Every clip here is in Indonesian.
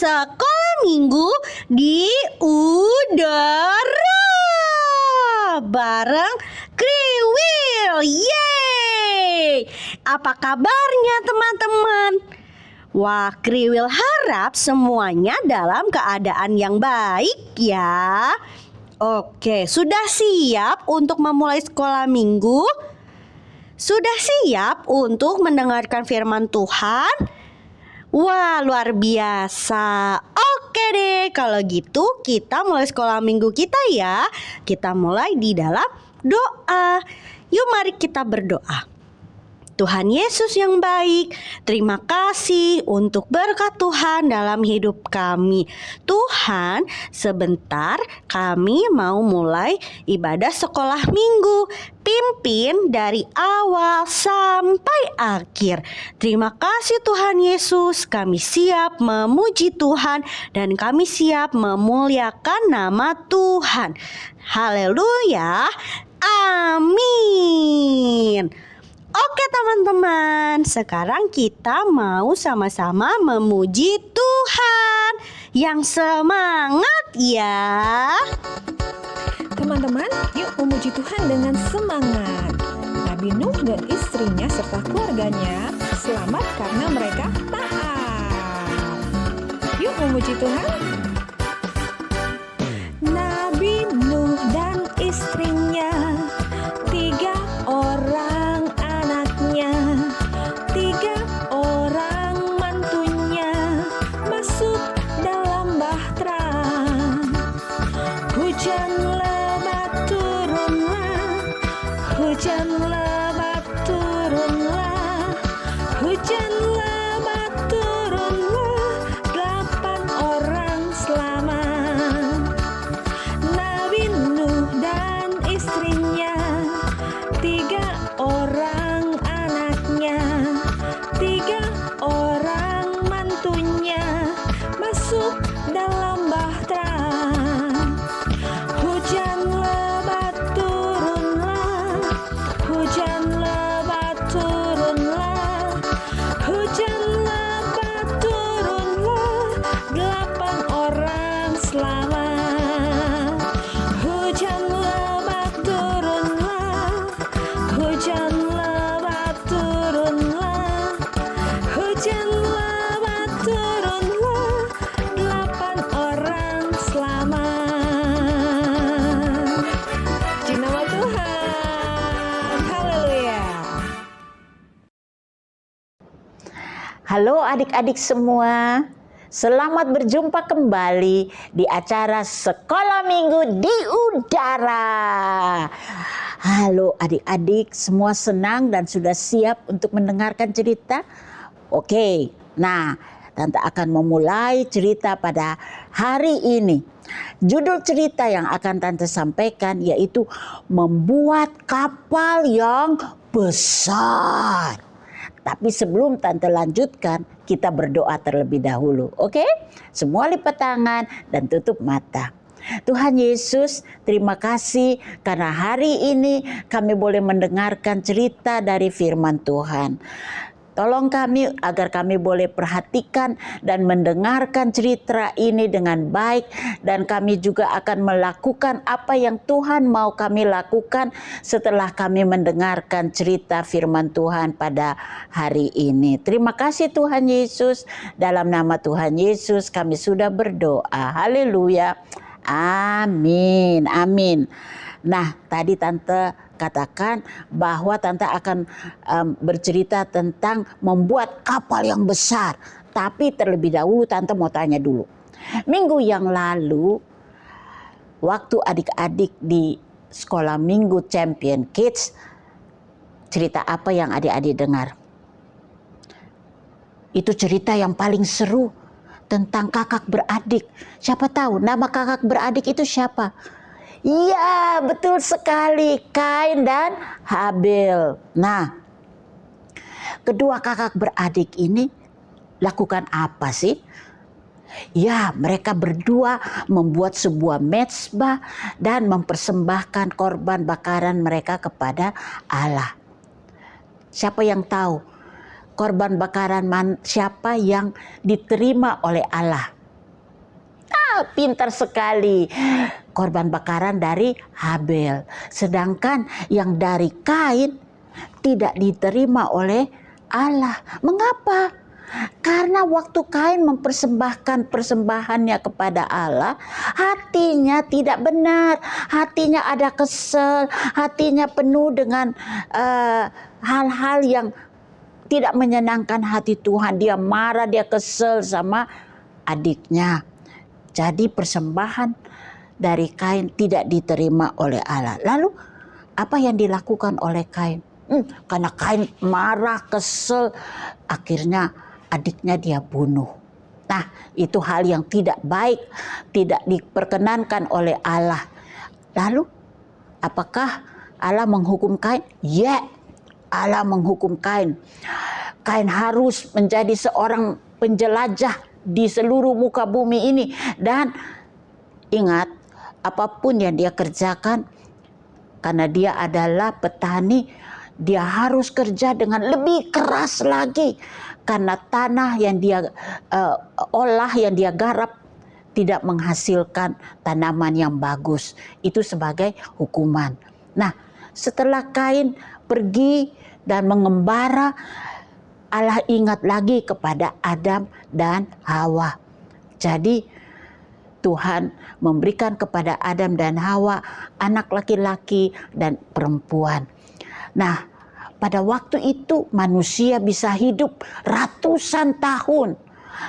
sekolah minggu di udara bareng Kriwil. Yeay! Apa kabarnya teman-teman? Wah, Kriwil harap semuanya dalam keadaan yang baik ya. Oke, sudah siap untuk memulai sekolah minggu? Sudah siap untuk mendengarkan firman Tuhan? Wah, luar biasa. Oke deh, kalau gitu kita mulai sekolah minggu kita ya. Kita mulai di dalam doa. Yuk mari kita berdoa. Tuhan Yesus yang baik, terima kasih untuk berkat Tuhan dalam hidup kami. Tuhan, sebentar kami mau mulai ibadah sekolah minggu. Pimpin dari awal sampai akhir. Terima kasih Tuhan Yesus, kami siap memuji Tuhan dan kami siap memuliakan nama Tuhan. Haleluya, amin. Oke teman-teman, sekarang kita mau sama-sama memuji Tuhan. Yang semangat ya. Teman-teman, yuk memuji Tuhan dengan semangat. Nabi Nuh dan istrinya serta keluarganya selamat karena mereka taat. Yuk memuji Tuhan. Nabi Nuh dan istrinya, 3 orang anaknya, 3 orang mantunya masuk dalam bahtera. Hujan lebat turunlah, hujan lebat turunlah, hujan lebat turunlah, 8 orang selamat. Nabi Nuh dan istrinya, 3 orang anaknya, 3 orang mantunya masuk dalam bahtera. Hujan lebat turunlah, hujan lebat turunlah, hujan lebat turunlah, 8 orang selamat. Hujan lebat turunlah, hujan lebat turunlah, hujan lebat turunlah, 8 orang selamat. Puji nama Tuhan. Haleluya. Halo adik-adik semua, selamat berjumpa kembali di acara Sekolah Minggu di Udara. Halo adik-adik, semua senang dan sudah siap untuk mendengarkan cerita? Oke, nah Tante akan memulai cerita pada hari ini. Judul cerita yang akan Tante sampaikan yaitu membuat kapal yang besar. Tapi sebelum Tante lanjutkan, kita berdoa terlebih dahulu. Oke? Semua lipat tangan dan tutup mata. Tuhan Yesus, terima kasih karena hari ini kami boleh mendengarkan cerita dari firman Tuhan. Tolong kami agar kami boleh perhatikan dan mendengarkan cerita ini dengan baik. Dan kami juga akan melakukan apa yang Tuhan mau kami lakukan setelah kami mendengarkan cerita firman Tuhan pada hari ini. Terima kasih Tuhan Yesus. Dalam nama Tuhan Yesus kami sudah berdoa. Haleluya. Amin. Amin. Nah, tadi Tante katakan bahwa Tante akan bercerita tentang membuat kapal yang besar. Tapi terlebih dahulu Tante mau tanya dulu. Minggu yang lalu, waktu adik-adik di sekolah minggu Champion Kids, cerita apa yang adik-adik dengar? Itu cerita yang paling seru tentang kakak beradik. Siapa tahu nama kakak beradik itu siapa? Iya, betul sekali, Kain dan Habil. Nah, kedua kakak beradik ini lakukan apa sih? Ya, mereka berdua membuat sebuah mezbah dan mempersembahkan korban bakaran mereka kepada Allah. Siapa yang tahu korban bakaran siapa yang diterima oleh Allah? pintar sekali. Korban bakaran dari Habel. Sedangkan yang dari Kain tidak diterima oleh Allah. Mengapa? Karena waktu Kain mempersembahkan persembahannya kepada Allah, hatinya tidak benar, hatinya ada kesel, hatinya penuh dengan hal-hal yang tidak menyenangkan hati Tuhan. Dia marah, dia kesel sama adiknya. Jadi persembahan dari Kain tidak diterima oleh Allah. Lalu apa yang dilakukan oleh Kain? Karena Kain marah, kesel, akhirnya adiknya dia bunuh. Nah, itu hal yang tidak baik, tidak diperkenankan oleh Allah. Lalu, apakah Allah menghukum Kain? Ya, Allah menghukum Kain. Kain harus menjadi seorang penjelajah di seluruh muka bumi ini. Dan ingat, apapun yang dia kerjakan, karena dia adalah petani, dia harus kerja dengan lebih keras lagi. Karena tanah yang dia olah, yang dia garap, tidak menghasilkan tanaman yang bagus. Itu sebagai hukuman. Nah, setelah Kain pergi dan mengembara, Allah ingat lagi kepada Adam dan Hawa. Jadi Tuhan memberikan kepada Adam dan Hawa anak laki-laki dan perempuan. Nah, pada waktu itu manusia bisa hidup ratusan tahun.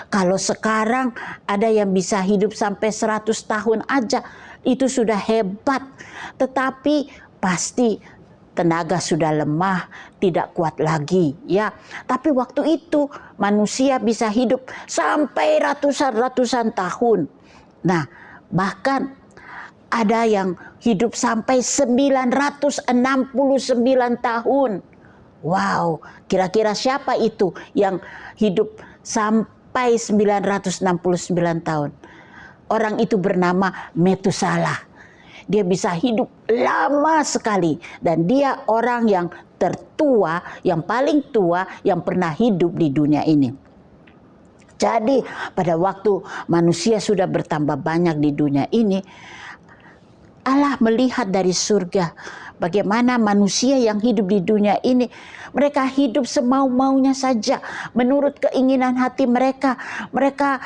Kalau sekarang ada yang bisa hidup sampai 100 tahun aja, itu sudah hebat. Tetapi pasti tenaga sudah lemah, tidak kuat lagi, ya. Tapi waktu itu manusia bisa hidup sampai ratusan tahun. Nah, bahkan ada yang hidup sampai 969 tahun. Wow, kira-kira siapa itu yang hidup sampai 969 tahun? Orang itu bernama Metusalah. Dia bisa hidup lama sekali. Dan dia orang yang tertua, yang paling tua yang pernah hidup di dunia ini. Jadi pada waktu manusia sudah bertambah banyak di dunia ini, Allah melihat dari surga bagaimana manusia yang hidup di dunia ini, mereka hidup semau-maunya saja, menurut keinginan hati mereka. Mereka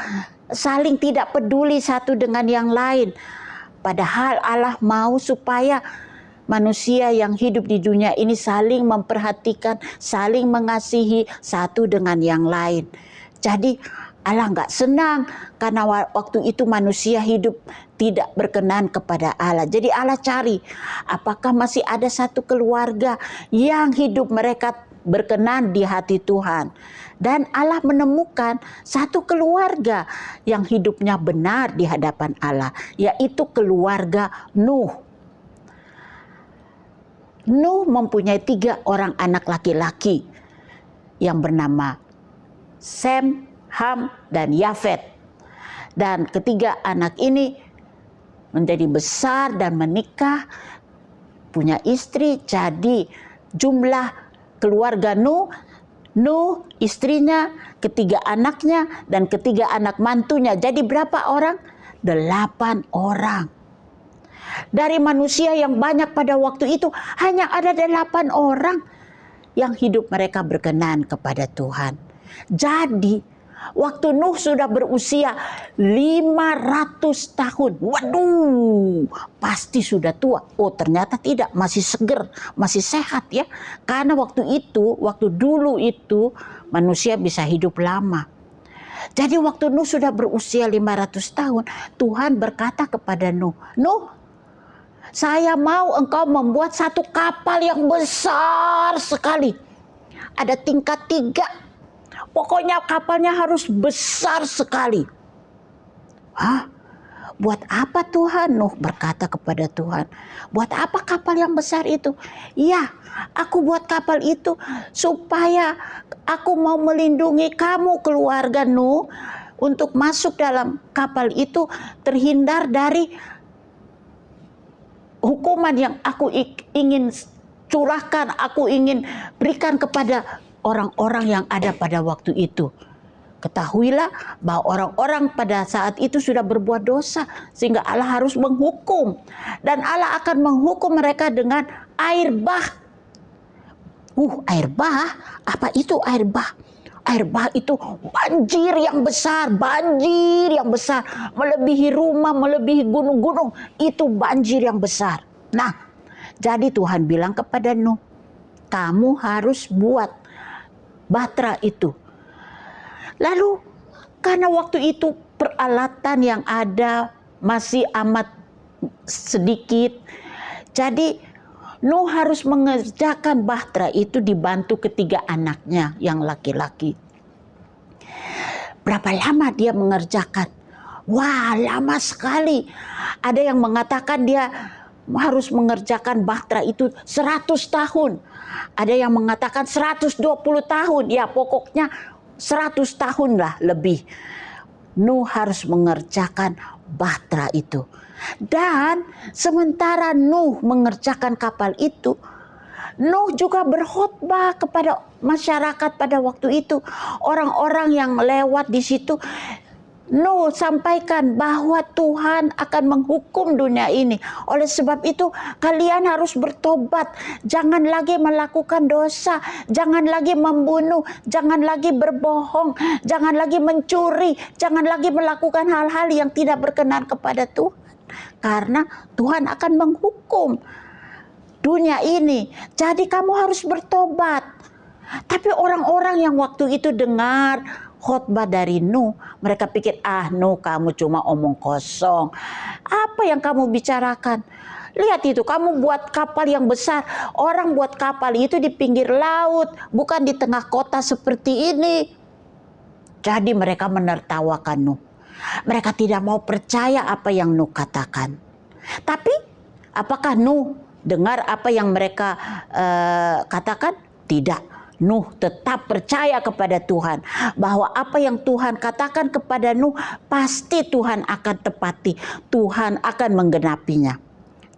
saling tidak peduli satu dengan yang lain. Padahal Allah mau supaya manusia yang hidup di dunia ini saling memperhatikan, saling mengasihi satu dengan yang lain. Jadi Allah nggak senang karena waktu itu manusia hidup tidak berkenan kepada Allah. Jadi Allah cari apakah masih ada satu keluarga yang hidup mereka berkenan di hati Tuhan. Dan Allah menemukan satu keluarga yang hidupnya benar di hadapan Allah, yaitu keluarga Nuh. Nuh mempunyai 3 orang anak laki-laki yang bernama Sem, Ham, dan Yafet. Dan ketiga anak ini menjadi besar dan menikah, punya istri. Jadi jumlah keluarga Nuh, istrinya, ketiga anaknya, dan ketiga anak mantunya. Jadi berapa orang? 8 orang. Dari manusia yang banyak pada waktu itu, hanya ada 8 orang yang hidup mereka berkenan kepada Tuhan. Jadi waktu Nuh sudah berusia 500 tahun. Waduh, pasti sudah tua. Oh, ternyata tidak, masih seger, masih sehat ya. Karena waktu dulu itu manusia bisa hidup lama. Jadi waktu Nuh sudah berusia 500 tahun, Tuhan berkata kepada Nuh, "Nuh, saya mau engkau membuat satu kapal yang besar sekali. Ada tingkat 3. Pokoknya kapalnya harus besar sekali." Hah? Buat apa Tuhan? Nuh berkata kepada Tuhan, "Buat apa kapal yang besar itu?" "Ya, aku buat kapal itu supaya aku mau melindungi kamu keluarga Nuh, untuk masuk dalam kapal itu terhindar dari hukuman yang aku ingin curahkan, aku ingin berikan kepada orang-orang yang ada pada waktu itu." Ketahuilah bahwa orang-orang pada saat itu sudah berbuat dosa sehingga Allah harus menghukum. Dan Allah akan menghukum mereka dengan air bah. Air bah? Apa itu air bah? Air bah itu banjir yang besar, melebihi rumah, melebihi gunung-gunung. Itu banjir yang besar. Nah, jadi Tuhan bilang kepada Nuh, kamu harus buat bahtera itu. Lalu karena waktu itu peralatan yang ada masih amat sedikit, jadi Nuh harus mengerjakan bahtera itu dibantu ketiga anaknya yang laki-laki. Berapa lama dia mengerjakan? Wah, lama sekali. Ada yang mengatakan dia harus mengerjakan bahtera itu 100 tahun. Ada yang mengatakan 120 tahun. Ya, pokoknya 100 tahun lah lebih. Nuh harus mengerjakan bahtera itu. Dan sementara Nuh mengerjakan kapal itu, Nuh juga berkhotbah kepada masyarakat pada waktu itu. Orang-orang yang lewat di situ, Nuh sampaikan bahwa Tuhan akan menghukum dunia ini. Oleh sebab itu kalian harus bertobat. Jangan lagi melakukan dosa. Jangan lagi membunuh. Jangan lagi berbohong. Jangan lagi mencuri. Jangan lagi melakukan hal-hal yang tidak berkenan kepada Tuhan. Karena Tuhan akan menghukum dunia ini. Jadi kamu harus bertobat. Tapi orang-orang yang waktu itu dengar khotbah dari Nuh, mereka pikir, Nuh, kamu cuma omong kosong. Apa yang kamu bicarakan? Lihat itu, kamu buat kapal yang besar. Orang buat kapal itu di pinggir laut, bukan di tengah kota seperti ini. Jadi mereka menertawakan Nuh. Mereka tidak mau percaya apa yang Nuh katakan. Tapi apakah Nuh dengar apa yang mereka katakan? Tidak. Nuh tetap percaya kepada Tuhan bahwa apa yang Tuhan katakan kepada Nuh pasti Tuhan akan tepati, Tuhan akan menggenapinya.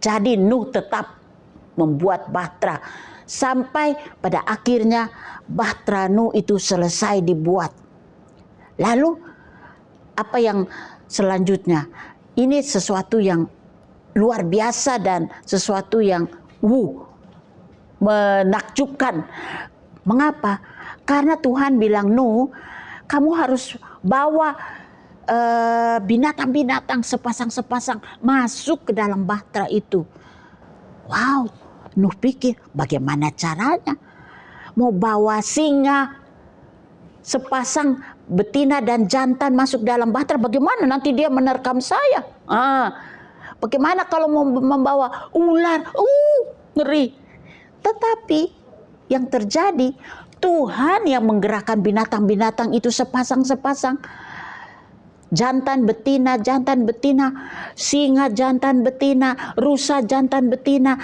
Jadi Nuh tetap membuat bahtera sampai pada akhirnya bahtera Nuh itu selesai dibuat. Lalu apa yang selanjutnya? Ini sesuatu yang luar biasa dan sesuatu yang menakjubkan. Mengapa? Karena Tuhan bilang, Nuh, kamu harus bawa binatang-binatang sepasang-sepasang masuk ke dalam bahtera itu. Wow, Nuh pikir bagaimana caranya? Mau bawa singa, sepasang betina dan jantan masuk dalam bahtera, bagaimana nanti dia menerkam saya? Bagaimana kalau mau membawa ular? Ngeri. Tetapi yang terjadi, Tuhan yang menggerakkan binatang-binatang itu sepasang-sepasang. Jantan betina, singa jantan betina, rusa jantan betina,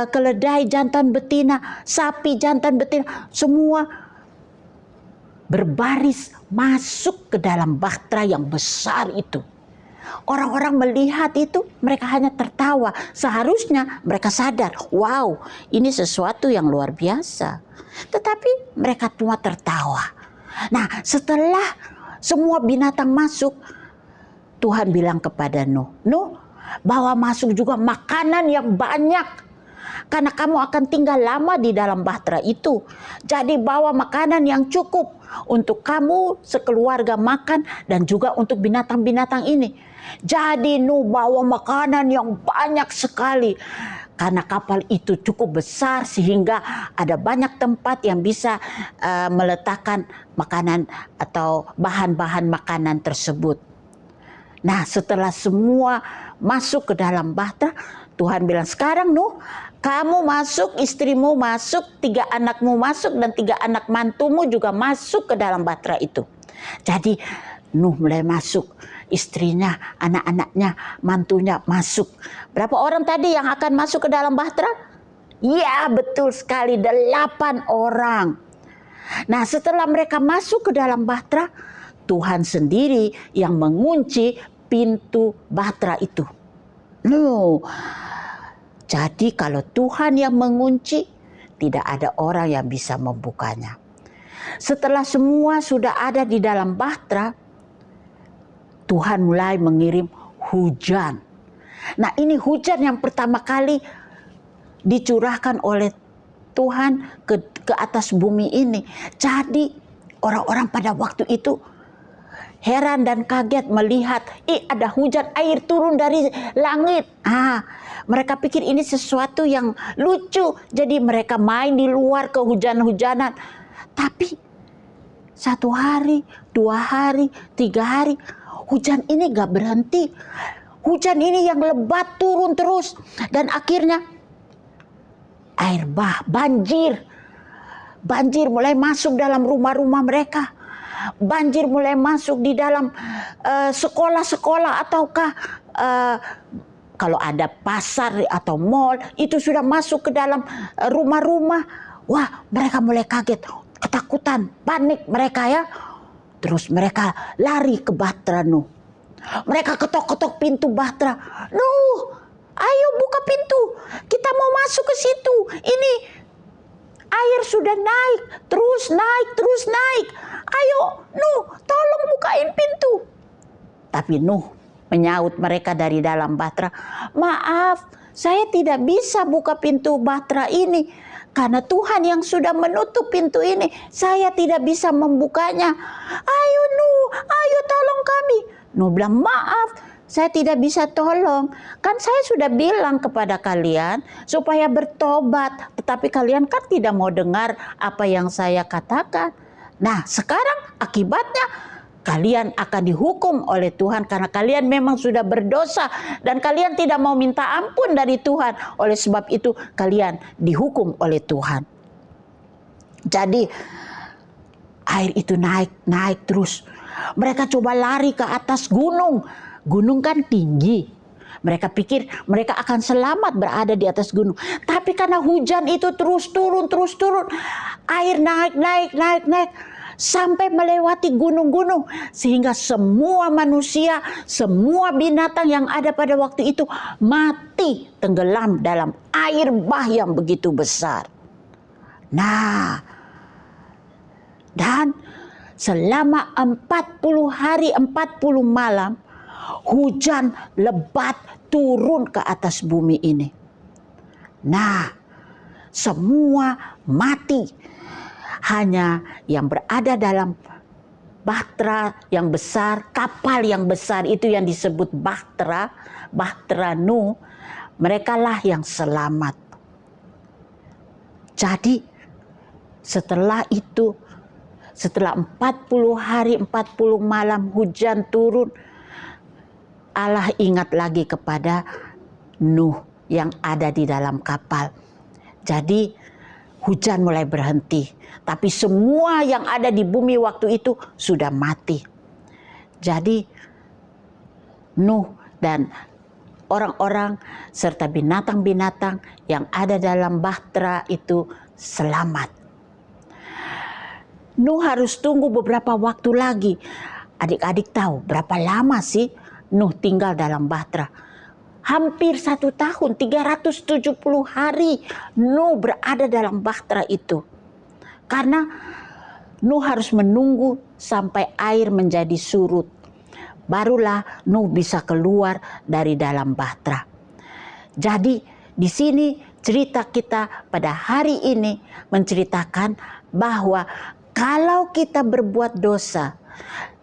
keledai jantan betina, sapi jantan betina. Semua berbaris masuk ke dalam bahtera yang besar itu. Orang-orang melihat itu, mereka hanya tertawa. Seharusnya mereka sadar, wow, ini sesuatu yang luar biasa. Tetapi mereka cuma tertawa. Nah, setelah semua binatang masuk, Tuhan bilang kepada Nuh, Nuh, bawa masuk juga makanan yang banyak. Karena kamu akan tinggal lama di dalam bahtera itu. Jadi bawa makanan yang cukup untuk kamu sekeluarga makan dan juga untuk binatang-binatang ini. Jadi Nuh bawa makanan yang banyak sekali. Karena kapal itu cukup besar sehingga ada banyak tempat yang bisa meletakkan makanan atau bahan-bahan makanan tersebut. Nah, setelah semua masuk ke dalam bahtera, Tuhan bilang, sekarang Nuh, kamu masuk, istrimu masuk, 3 anakmu masuk, dan 3 anak mantumu juga masuk ke dalam bahtera itu. Jadi Nuh mulai masuk, istrinya, anak-anaknya, mantunya masuk. Berapa orang tadi yang akan masuk ke dalam bahtera? Ya, betul sekali, 8 orang. Nah, setelah mereka masuk ke dalam bahtera, Tuhan sendiri yang mengunci pintu bahtera itu. Jadi kalau Tuhan yang mengunci, tidak ada orang yang bisa membukanya. Setelah semua sudah ada di dalam bahtera, Tuhan mulai mengirim hujan. Nah, ini hujan yang pertama kali dicurahkan oleh Tuhan ke atas bumi ini. Jadi orang-orang pada waktu itu heran dan kaget melihat, ada hujan air turun dari langit. Mereka pikir ini sesuatu yang lucu. Jadi mereka main di luar kehujan-hujanan. Tapi 1 hari, 2 hari, 3 hari, hujan ini gak berhenti. Hujan ini yang lebat turun terus. Dan akhirnya air bah, banjir. Banjir mulai masuk dalam rumah-rumah mereka. Banjir mulai masuk di dalam sekolah-sekolah ataukah kalau ada pasar atau mall, itu sudah masuk ke dalam rumah-rumah. Wah, mereka mulai kaget, ketakutan, panik mereka ya. Terus mereka lari ke bahtera Nuh. Mereka ketok-ketok pintu bahtera. Nuh, ayo buka pintu. Kita mau masuk ke situ. Ini air sudah naik, terus naik, terus naik. Ayo, Nuh, tolong bukain pintu. Tapi Nuh menyaut mereka dari dalam bahtera. Maaf, saya tidak bisa buka pintu bahtera ini. Karena Tuhan yang sudah menutup pintu ini. Saya tidak bisa membukanya. Ayo Nuh, ayo tolong kami. Nuh bilang, maaf, saya tidak bisa tolong. Kan saya sudah bilang kepada kalian supaya bertobat. Tetapi kalian kan tidak mau dengar apa yang saya katakan. Nah, sekarang akibatnya kalian akan dihukum oleh Tuhan karena kalian memang sudah berdosa dan kalian tidak mau minta ampun dari Tuhan. Oleh sebab itu kalian dihukum oleh Tuhan. Jadi air itu naik terus. Mereka coba lari ke atas gunung. Gunung kan tinggi. Mereka pikir mereka akan selamat berada di atas gunung. Tapi karena hujan itu terus turun. Air naik. Sampai melewati gunung-gunung. Sehingga semua manusia, semua binatang yang ada pada waktu itu mati tenggelam dalam air bah yang begitu besar. Nah, dan selama 40 hari 40 malam hujan lebat turun ke atas bumi ini. Nah, semua mati. Hanya yang berada dalam bahtera yang besar, kapal yang besar itu yang disebut bahtera Nuh, merekalah yang selamat. Jadi setelah itu, setelah 40 hari 40 malam hujan turun, Allah ingat lagi kepada Nuh yang ada di dalam kapal. Jadi hujan mulai berhenti. Tapi semua yang ada di bumi waktu itu sudah mati. Jadi Nuh dan orang-orang serta binatang-binatang yang ada dalam bahtera itu selamat. Nuh harus tunggu beberapa waktu lagi. Adik-adik tahu berapa lama sih Nuh tinggal dalam bahtera? Hampir 1 tahun, 370 hari Nuh berada dalam bahtera itu. Karena Nuh harus menunggu sampai air menjadi surut. Barulah Nuh bisa keluar dari dalam bahtera. Jadi di sini cerita kita pada hari ini menceritakan bahwa kalau kita berbuat dosa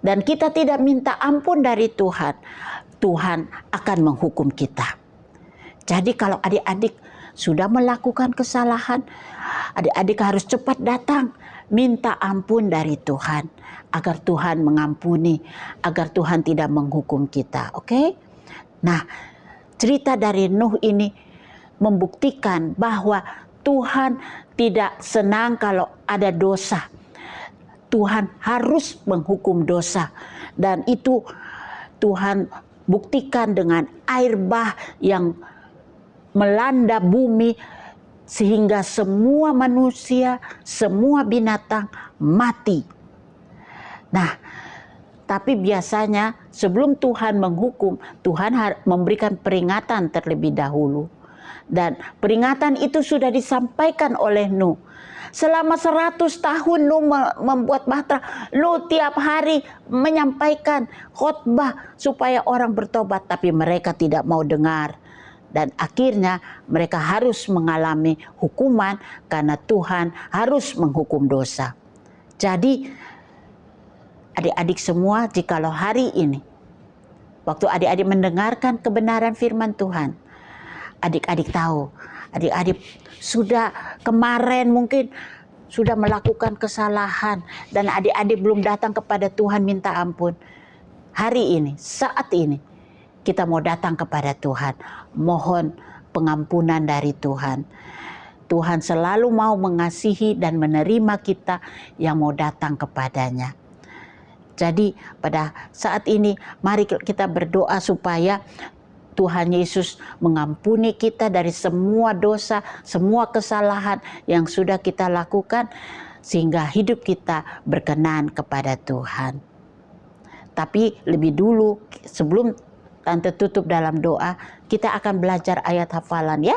dan kita tidak minta ampun dari Tuhan, Tuhan akan menghukum kita. Jadi kalau adik-adik sudah melakukan kesalahan, adik-adik harus cepat datang minta ampun dari Tuhan agar Tuhan mengampuni, agar Tuhan tidak menghukum kita. Oke? Nah, cerita dari Nuh ini membuktikan bahwa Tuhan tidak senang kalau ada dosa. Tuhan harus menghukum dosa, dan itu Tuhan buktikan dengan air bah yang melanda bumi sehingga semua manusia, semua binatang mati. Nah, tapi biasanya sebelum Tuhan menghukum, Tuhan memberikan peringatan terlebih dahulu. Dan peringatan itu sudah disampaikan oleh Nuh. Selama 100 tahun Nuh membuat bahtera. Nuh tiap hari menyampaikan khotbah supaya orang bertobat, tapi mereka tidak mau dengar. Dan akhirnya mereka harus mengalami hukuman karena Tuhan harus menghukum dosa. Jadi adik-adik semua, jikalau hari ini waktu adik-adik mendengarkan kebenaran firman Tuhan, adik-adik tahu, adik-adik sudah kemarin mungkin sudah melakukan kesalahan dan adik-adik belum datang kepada Tuhan minta ampun. Hari ini, saat ini, kita mau datang kepada Tuhan, mohon pengampunan dari Tuhan. Tuhan selalu mau mengasihi dan menerima kita yang mau datang kepadanya. Jadi pada saat ini mari kita berdoa supaya Tuhan Yesus mengampuni kita dari semua dosa, semua kesalahan yang sudah kita lakukan, sehingga hidup kita berkenan kepada Tuhan. Tapi lebih dulu, sebelum Tante tutup dalam doa, kita akan belajar ayat hafalan ya.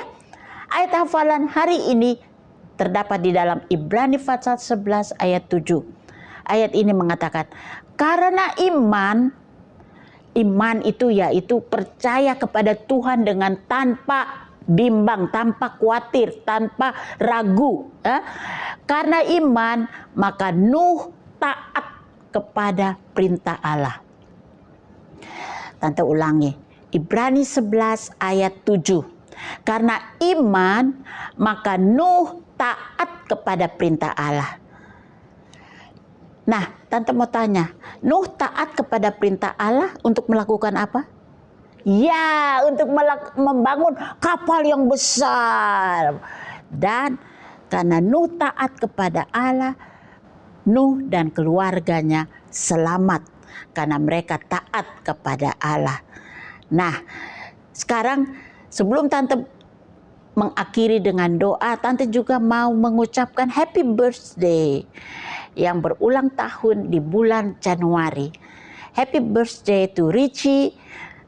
Ayat hafalan hari ini terdapat di dalam Ibrani pasal 11 ayat 7. Ayat ini mengatakan, karena iman itu yaitu percaya kepada Tuhan dengan tanpa bimbang, tanpa khawatir, tanpa ragu. Karena iman, maka Nuh taat kepada perintah Allah. Tante ulangi, Ibrani 11 ayat 7. Karena iman, maka Nuh taat kepada perintah Allah. Nah, Tante mau tanya, Nuh taat kepada perintah Allah untuk melakukan apa? Ya, untuk membangun kapal yang besar. Dan karena Nuh taat kepada Allah, Nuh dan keluarganya selamat karena mereka taat kepada Allah. Nah, sekarang sebelum Tante mengakhiri dengan doa, Tante juga mau mengucapkan happy birthday yang berulang tahun di bulan Januari. Happy birthday to Richie,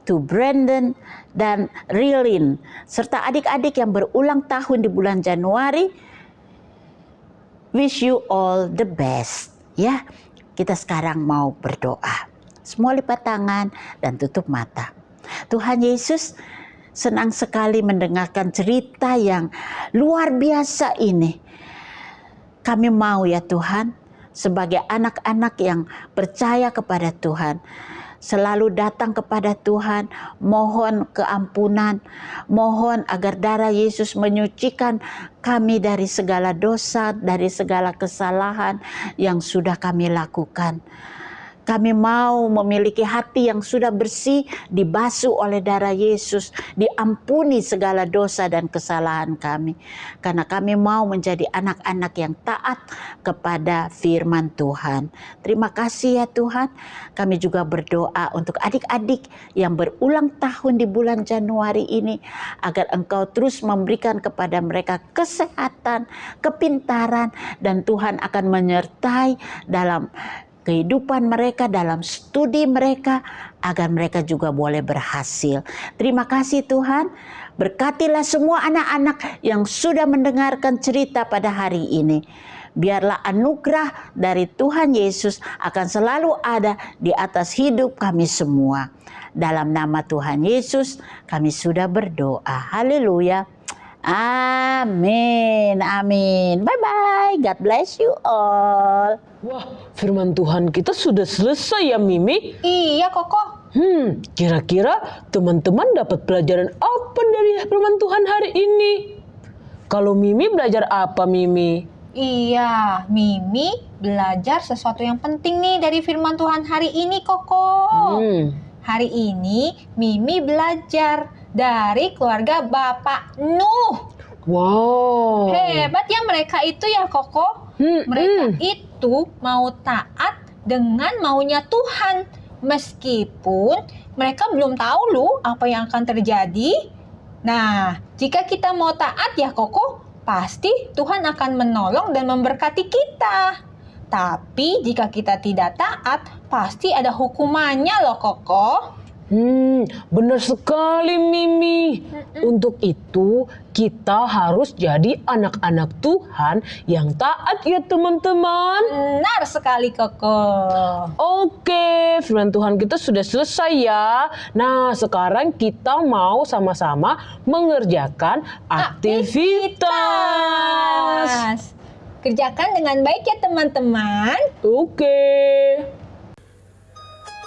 to Brandon, dan Rilin, serta adik-adik yang berulang tahun di bulan Januari. Wish you all the best. Ya, kita sekarang mau berdoa. Semua lipat tangan dan tutup mata. Tuhan Yesus, senang sekali mendengarkan cerita yang luar biasa ini. Kami mau ya Tuhan, sebagai anak-anak yang percaya kepada Tuhan, selalu datang kepada Tuhan, mohon keampunan, mohon agar darah Yesus menyucikan kami dari segala dosa, dari segala kesalahan yang sudah kami lakukan. Kami mau memiliki hati yang sudah bersih, dibasuh oleh darah Yesus, diampuni segala dosa dan kesalahan kami. Karena kami mau menjadi anak-anak yang taat kepada firman Tuhan. Terima kasih ya Tuhan. Kami juga berdoa untuk adik-adik yang berulang tahun di bulan Januari ini, agar Engkau terus memberikan kepada mereka kesehatan, kepintaran, dan Tuhan akan menyertai dalam kehidupan mereka, dalam studi mereka, agar mereka juga boleh berhasil. Terima kasih Tuhan. Berkatilah semua anak-anak yang sudah mendengarkan cerita pada hari ini. Biarlah anugerah dari Tuhan Yesus akan selalu ada di atas hidup kami semua. Dalam nama Tuhan Yesus kami sudah berdoa. Haleluya. Amin. Amin. Bye-bye. God bless you all. Wah, firman Tuhan kita sudah selesai ya Mimi? Iya Koko. Kira-kira teman-teman dapat pelajaran apa dari firman Tuhan hari ini? Kalau Mimi belajar apa Mimi? Iya, Mimi belajar sesuatu yang penting nih dari firman Tuhan hari ini Koko. Hari ini Mimi belajar dari keluarga Bapak Nuh. Wow. Hebat ya mereka itu ya Koko. Mereka itu mau taat dengan maunya Tuhan. Meskipun mereka belum tahu loh apa yang akan terjadi. Nah, jika kita mau taat ya Koko, pasti Tuhan akan menolong dan memberkati kita. Tapi jika kita tidak taat, pasti ada hukumannya loh Koko. Benar sekali Mimi. Untuk itu kita harus jadi anak-anak Tuhan yang taat ya teman-teman. Benar sekali Koko. Oke, firman Tuhan kita sudah selesai ya. Nah, sekarang kita mau sama-sama mengerjakan aktivitas. Kerjakan dengan baik ya teman-teman. Oke.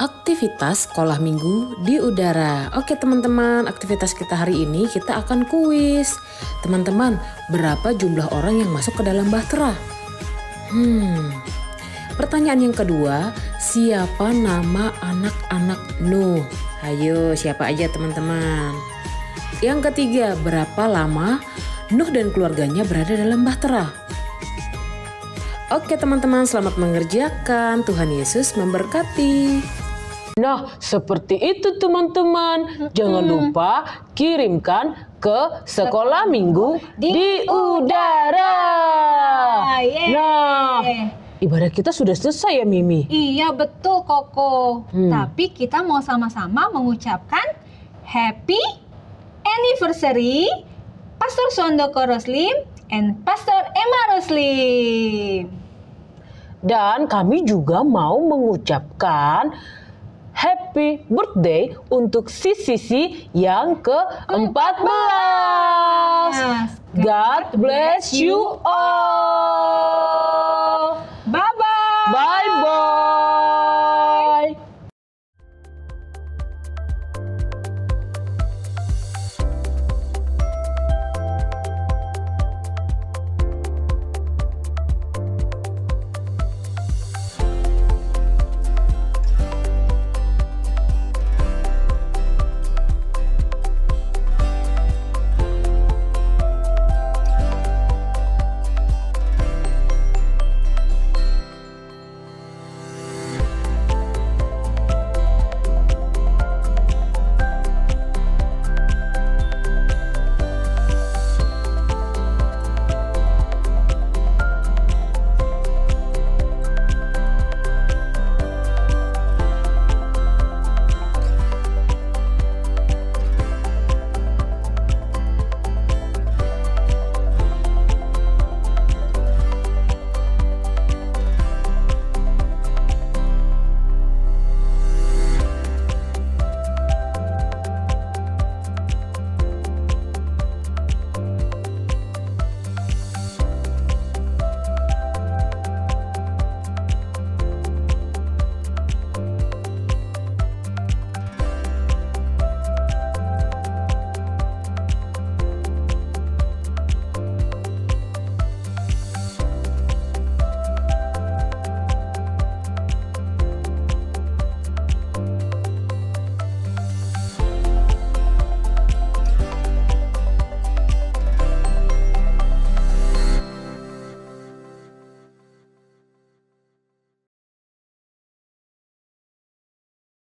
Aktivitas sekolah minggu di udara. Oke teman-teman, aktivitas kita hari ini kita akan kuis. Teman-teman, berapa jumlah orang yang masuk ke dalam bahtera? Pertanyaan yang kedua, siapa nama anak-anak Nuh? Ayo, siapa aja teman-teman? Yang ketiga, berapa lama Nuh dan keluarganya berada dalam bahtera? Oke teman-teman, selamat mengerjakan. Tuhan Yesus memberkati. Nah, seperti itu teman-teman. Jangan lupa kirimkan ke sekolah minggu di udara. Yeay. Nah, ibadah kita sudah selesai ya Mimi. Iya betul Koko. Tapi kita mau sama-sama mengucapkan Happy Anniversary Pastor Sondoko Roslim and Pastor Emma Roslim. Dan kami juga mau mengucapkan Happy birthday untuk Sisi yang ke-14. God bless you all.